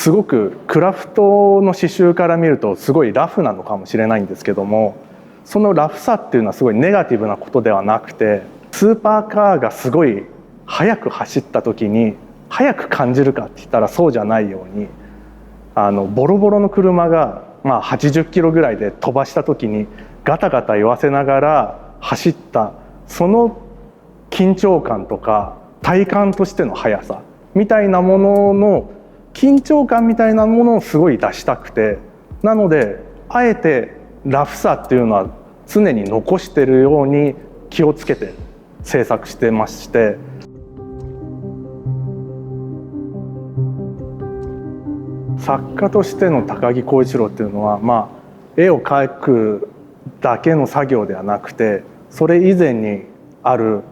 すごくクラフトの刺繍から見るとすごいラフなのかもしれないんですけども、そのラフさっていうのはすごいネガティブなことではなくて、スーパーカーがすごい速く走った時に速く感じるかって言ったらそうじゃないように、ボロボロの車が80キロぐらいで飛ばした時にガタガタ言わせながら走ったその緊張感とか体感としての速さみたいなものの緊張感みたいなものをすごい出したくて、なのであえてラフさっていうのは常に残してるように気をつけて制作してまして、作家としての高木浩一郎っていうのは、絵を描くだけの作業ではなくて、それ以前にある、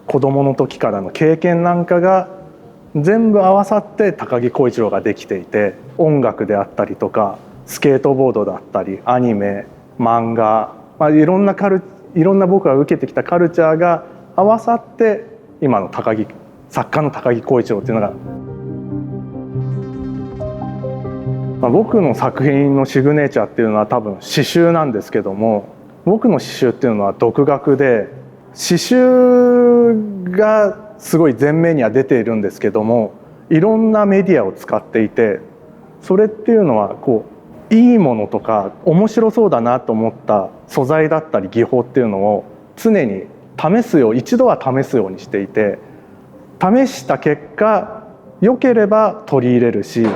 子供の時からの経験なんかが全部合わさって高木浩一郎ができていて、音楽であったりとかスケートボードだったりアニメ、漫画、いろんな僕が受けてきたカルチャーが合わさって今の作家の高木浩一郎っていうのが、僕の作品のシグネチャーっていうのは多分刺繍なんですけども、僕の刺繍っていうのは独学で、刺繍がすごい前面には出ているんですけども、いろんなメディアを使っていて、それっていうのはいいものとか面白そうだなと思った素材だったり技法っていうのを常に一度は試すようにしていて、試した結果良ければ取り入れるし、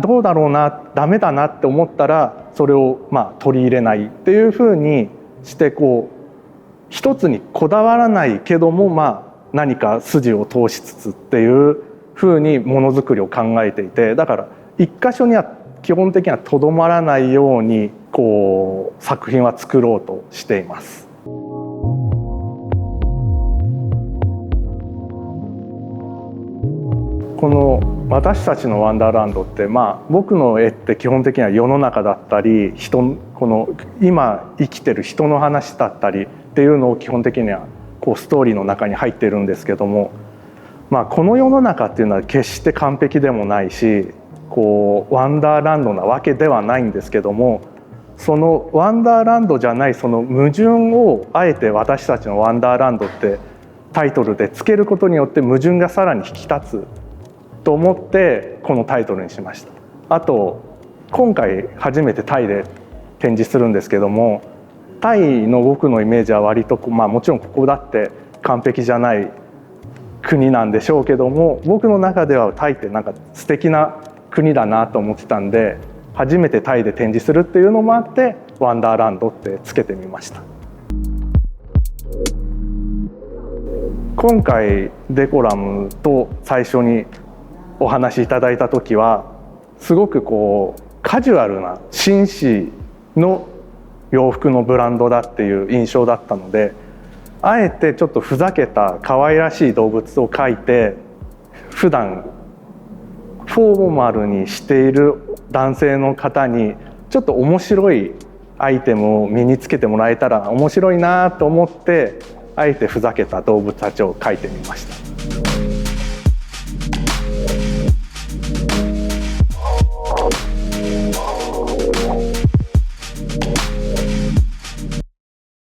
どうだろうな、ダメだなって思ったらそれを取り入れないっていうふうにして一つにこだわらないけども何か筋を通しつつっていうふうにものづくりを考えていて、だから一箇所には基本的にはとどまらないように作品は作ろうとしています。この私たちのワンダーランドって、僕の絵って基本的には世の中だったりこの今生きてる人の話だったりっていうのを基本的にはストーリーの中に入ってるんですけども、この世の中っていうのは決して完璧でもないしワンダーランドなわけではないんですけども、そのワンダーランドじゃないその矛盾をあえて私たちのワンダーランドってタイトルでつけることによって矛盾がさらに引き立つと思ってこのタイトルにしました。あと今回初めてタイで展示するんですけども、タイの僕のイメージは割ともちろんここだって完璧じゃない国なんでしょうけども、僕の中ではタイって素敵な国だなと思ってたんで、初めてタイで展示するっていうのもあってワンダーランドってつけてみました。今回デコラムと最初にお話しいただいた時はすごくカジュアルな紳士の洋服のブランドだっていう印象だったので、あえてちょっとふざけた可愛らしい動物を描いて、普段フォーマルにしている男性の方にちょっと面白いアイテムを身につけてもらえたら面白いなと思って、あえてふざけた動物たちを描いてみました。